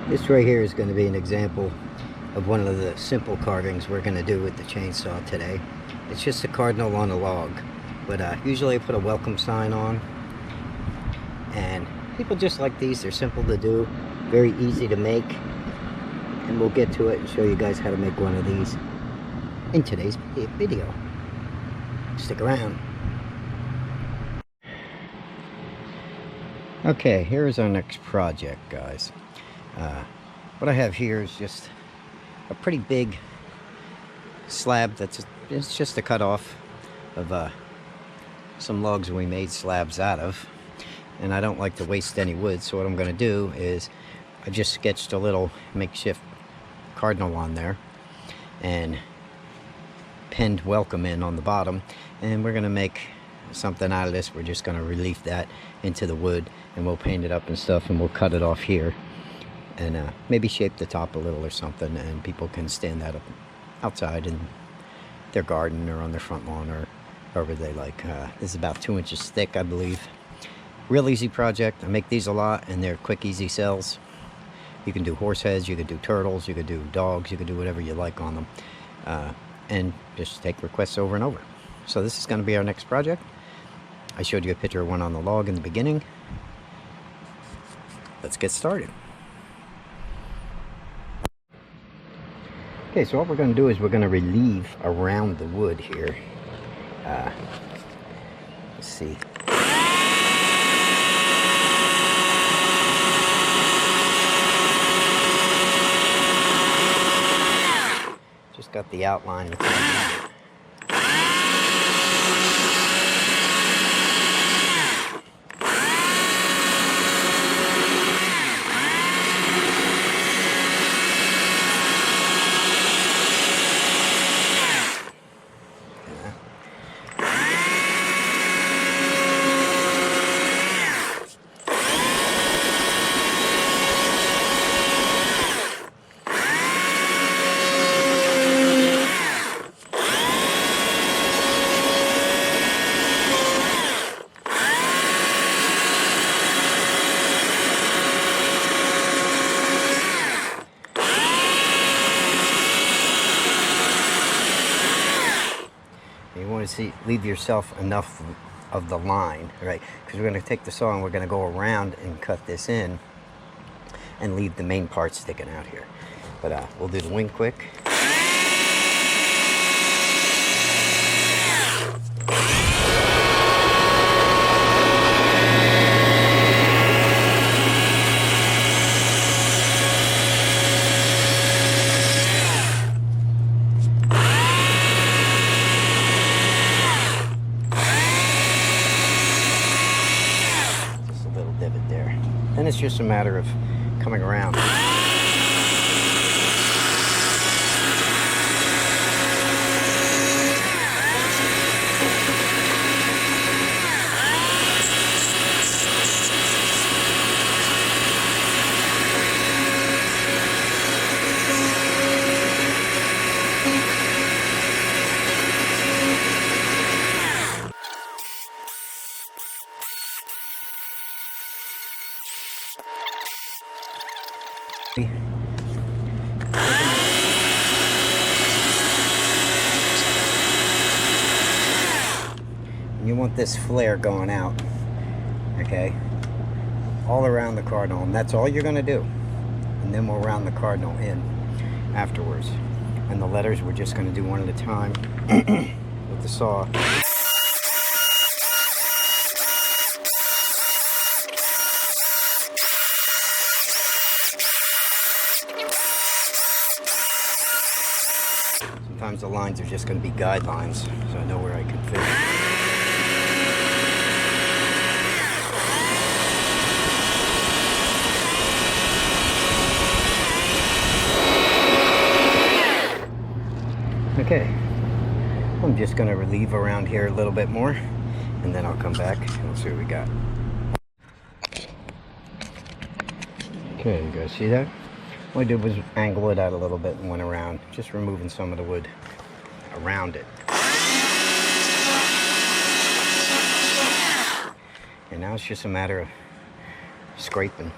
This right here is going to be an example of one of the simple carvings we're going to do with the chainsaw today. It's just a cardinal on a log, but usually I put a welcome sign on, and people just like these. They're simple to do, very easy to make, and we'll get to it and show you guys how to make one of these in today's video. Stick around. Okay, here's our next project, guys. What I have here is just a pretty big slab it's just a cut off of some logs we made slabs out of, and I don't like to waste any wood, so what I'm going to do is I just sketched a little makeshift cardinal on there and pinned welcome in on the bottom, and we're going to make something out of this. We're just going to relief that into the wood, and we'll paint it up and stuff, and we'll cut it off here and maybe shape the top a little or something, and people can stand that up outside in their garden or on their front lawn or wherever they like. This is about 2 inches thick, I believe. Real easy project. I make these a lot, and they're quick, easy sells. You can do horse heads, you can do turtles, you can do dogs, you can do whatever you like on them, and just take requests over and over. So this is going to be our next project. I showed you a picture of one on the log in the beginning. Let's get started. Okay, so what we're going to do is we're going to relieve around the wood here. Let's see. Just got the outline. Leave yourself enough of the line, right? Because we're going to take the saw and we're going to go around and cut this in and leave the main part sticking out here. But we'll do the wing quick. Then it's just a matter of coming around. You want this flare going out, okay, all around the cardinal, and that's all you're going to do, and then we'll round the cardinal in afterwards. And the letters we're just going to do one at a time with the saw. Sometimes the lines are just going to be guidelines, so I know where I can fit. Okay, I'm just going to relieve around here a little bit more, and then I'll come back and we'll see what we got. Okay, you guys see that? What I did was angle it out a little bit and went around, just removing some of the wood around it. And now it's just a matter of scraping.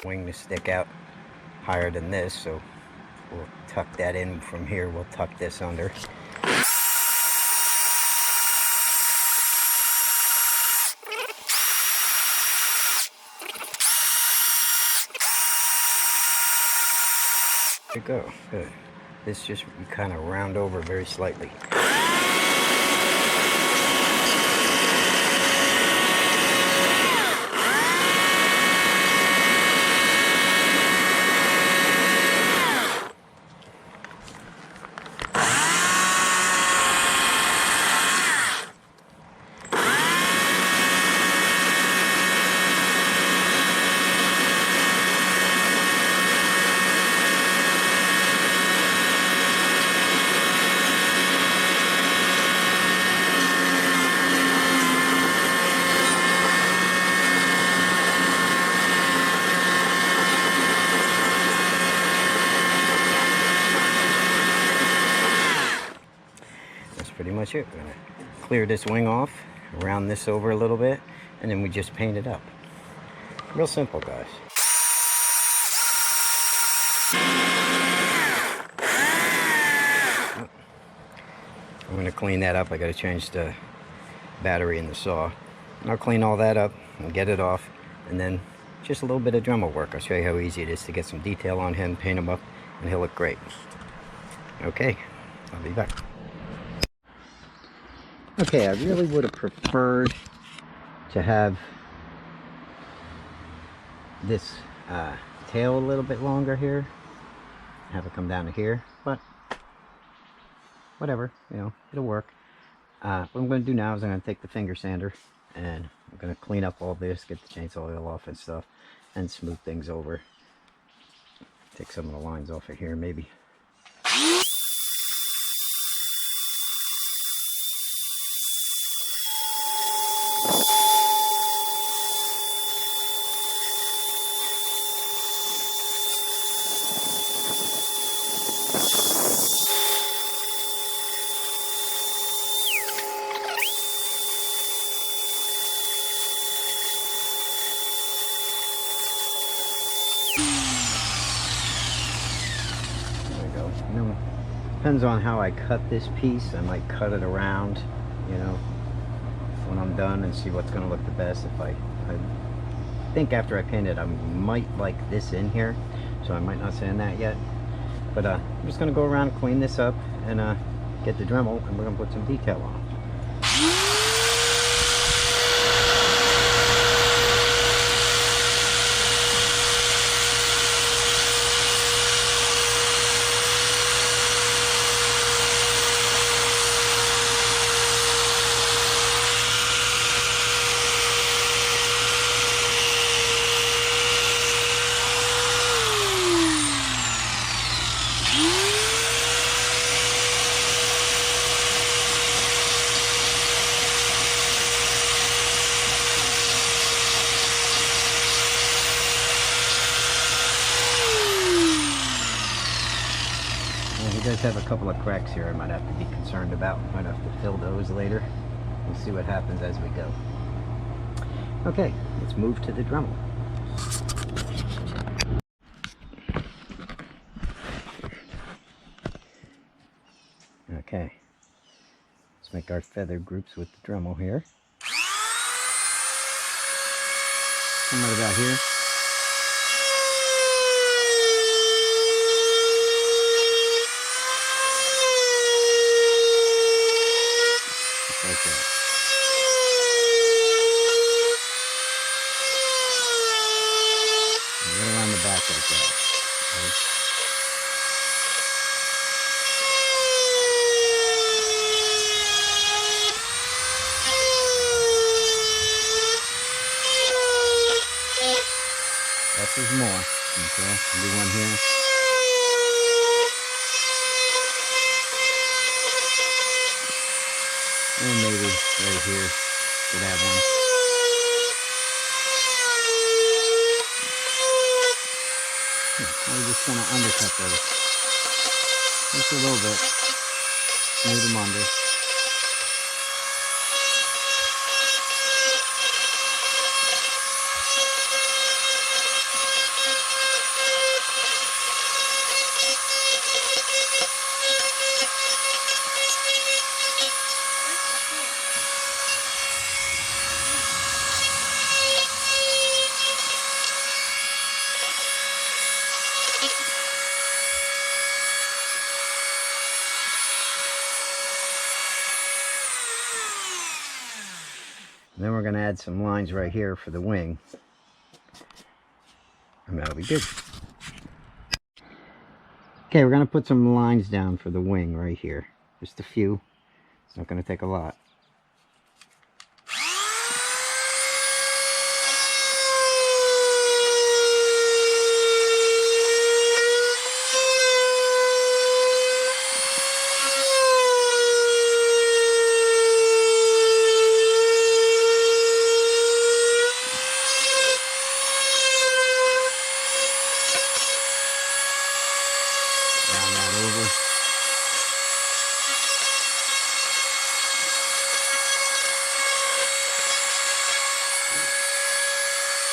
wing to stick out higher than this, so we'll tuck that in from here. We'll tuck this under. There you go. Good. This just, you kind of round over very slightly. Pretty much it. We're gonna clear this wing off, round this over a little bit, and then we just paint it up. Real simple, guys. I'm gonna clean that up. I gotta change the battery in the saw. And I'll clean all that up and get it off, and then just a little bit of Dremel work. I'll show you how easy it is to get some detail on him, paint him up, and he'll look great. Okay, I'll be back. Okay, I really would have preferred to have this tail a little bit longer here, have it come down to here, but whatever, you know, it'll work. What I'm going to do now is I'm going to take the finger sander and I'm going to clean up all this, get the chainsaw oil off and stuff, and smooth things over. Take some of the lines off of here, maybe. You know, depends on how I cut this piece. I might cut it around, you know, when I'm done and see what's going to look the best. If I think after I paint it, I might like this in here, so I might not sand that yet. But I'm just going to go around and clean this up and get the Dremel, and we're going to put some detail on it. He does have a couple of cracks here I might have to be concerned about. Might have to fill those later. We'll see what happens as we go. Okay, let's move to the Dremel. Okay, let's make our feather groups with the Dremel here. Come right about here. Like that. And right around the back like that. Okay. Less is more. Okay, I'll do one here. And maybe right here could have one. I'm just going to undercut those. Just a little bit. Smooth them under. then we're going to add some lines right here for the wing. And that'll be good. Okay, we're going to put some lines down for the wing right here. Just a few. It's not going to take a lot.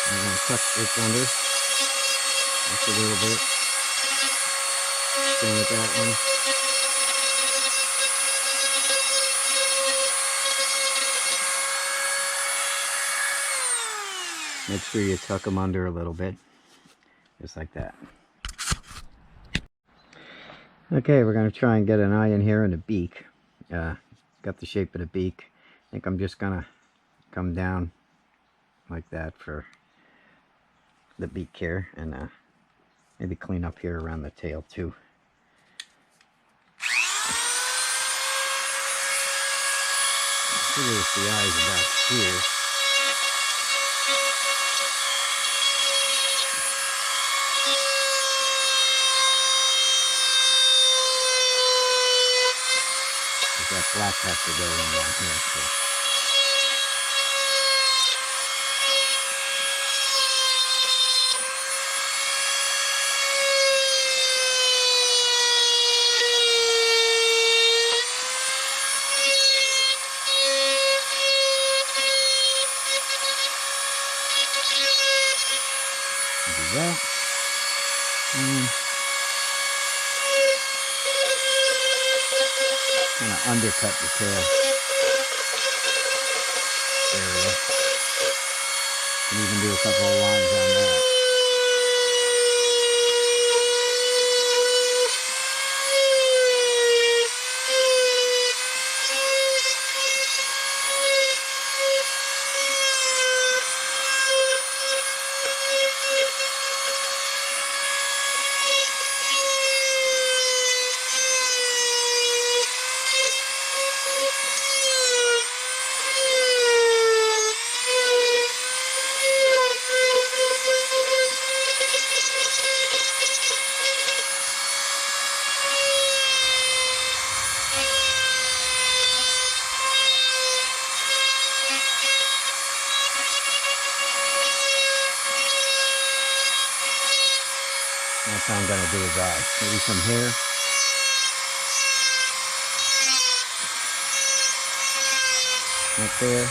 I'm going to tuck this under just a little bit. Same with that one. Make sure you tuck them under a little bit, just like that. Okay, we're going to try and get an eye in here and a beak. Got the shape of the beak. I think I'm just going to come down like that for the beak here, and maybe clean up here around the tail too. I figure if the eye's about here. That black has to go in down here. So. Do that. Kind of undercut the tail area. Can even do a couple of lines on that. That's how I'm going to do his eye. Maybe some hair. Right there.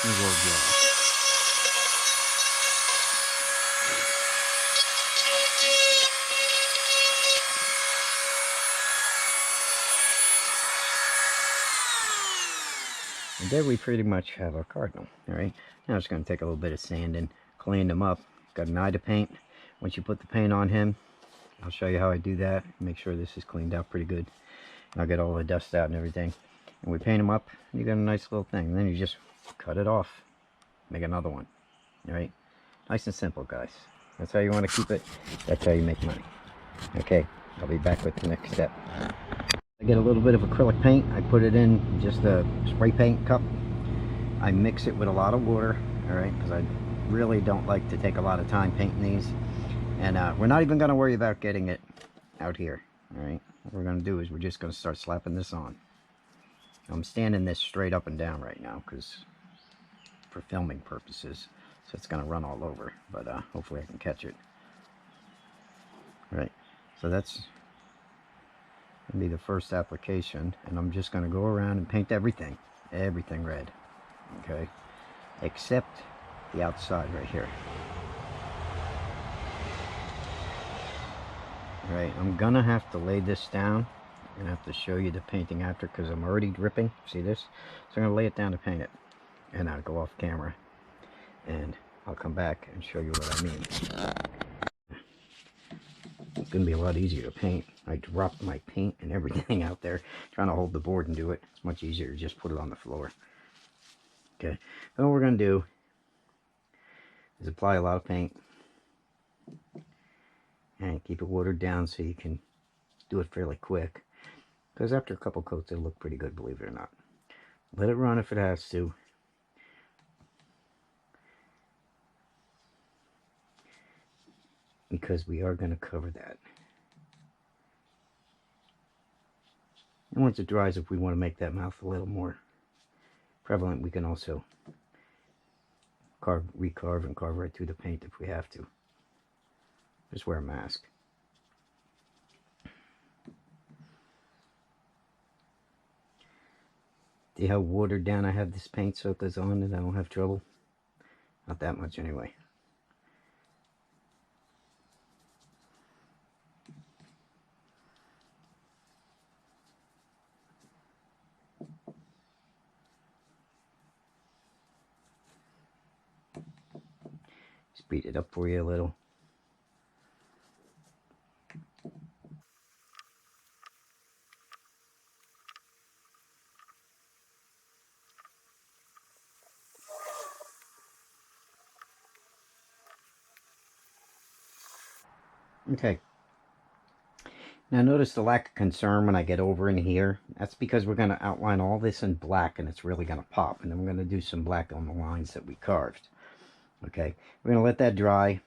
And we'll go. And there we pretty much have our cardinal. Alright, now it's going to take a little bit of sanding, clean them up. Got an eye to paint. Once you put the paint on him, I'll show you how I do that. Make sure this is cleaned out pretty good. And I'll get all the dust out and everything. And we paint them up, and you got a nice little thing. And then you just cut it off. Make another one. Alright, nice and simple, guys. That's how you want to keep it. That's how you make money. Okay, I'll be back with the next step. I get a little bit of acrylic paint. I put it in just a spray paint cup. I mix it with a lot of water, alright, because I really don't like to take a lot of time painting these. And we're not even going to worry about getting it out here, alright. What we're going to do is we're just going to start slapping this on. I'm standing this straight up and down right now because for filming purposes, so it's going to run all over, but hopefully I can catch it. Alright, so that's going to be the first application, and I'm just going to go around and paint everything red, okay, except the outside right here. Alright, I'm gonna have to lay this down. I'm gonna have to show you the painting after because I'm already dripping. See this? So I'm gonna lay it down to paint it, and I'll go off camera and I'll come back and show you what I mean. It's going to be a lot easier to paint. I dropped my paint and everything out there trying to hold the board and do it. It's much easier to just put it on the floor. Okay, then what we're going to do is apply a lot of paint and keep it watered down so you can do it fairly quick, because after a couple coats it'll look pretty good, believe it or not. Let it run if it has to. Because we are going to cover that. And once it dries, if we want to make that mouth a little more prevalent, we can also recarve and carve right through the paint if we have to. Just wear a mask. See how watered down I have this paint so it goes on and I don't have trouble? Not that much anyway. Speed it up for you a little. Okay. Now notice the lack of concern when I get over in here. That's because we're going to outline all this in black and it's really going to pop. And then we're going to do some black on the lines that we carved. Okay, we're going to let that dry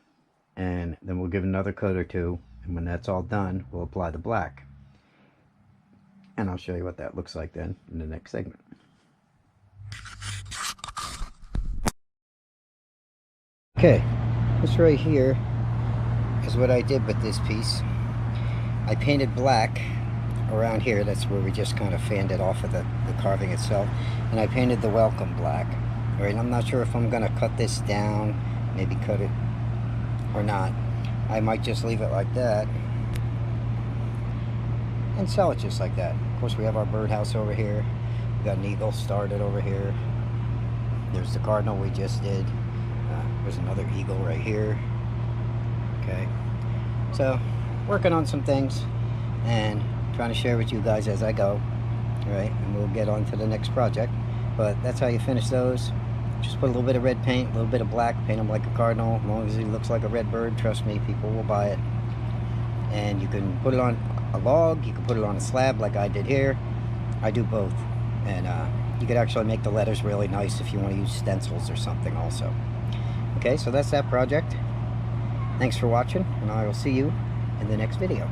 and then we'll give another coat or two. And when that's all done, we'll apply the black. And I'll show you what that looks like then in the next segment. Okay, this right here is what I did with this piece. I painted black around here. That's where we just kind of fanned it off of the carving itself. And I painted the welcome black. All right, I'm not sure if I'm going to cut this down, maybe cut it or not. I might just leave it like that and sell it just like that. Of course, we have our birdhouse over here. We got an eagle started over here. There's the cardinal we just did. There's another eagle right here. Okay, so working on some things and trying to share with you guys as I go. All right, and we'll get on to the next project. But that's how you finish those. Just put a little bit of red paint, a little bit of black, paint them like a cardinal. As long as he looks like a red bird, trust me, people will buy it. And you can put it on a log, you can put it on a slab like I did here. I do both. And you could actually make the letters really nice if you want to use stencils or something also. Okay, so that's that project. Thanks for watching, and I will see you in the next video.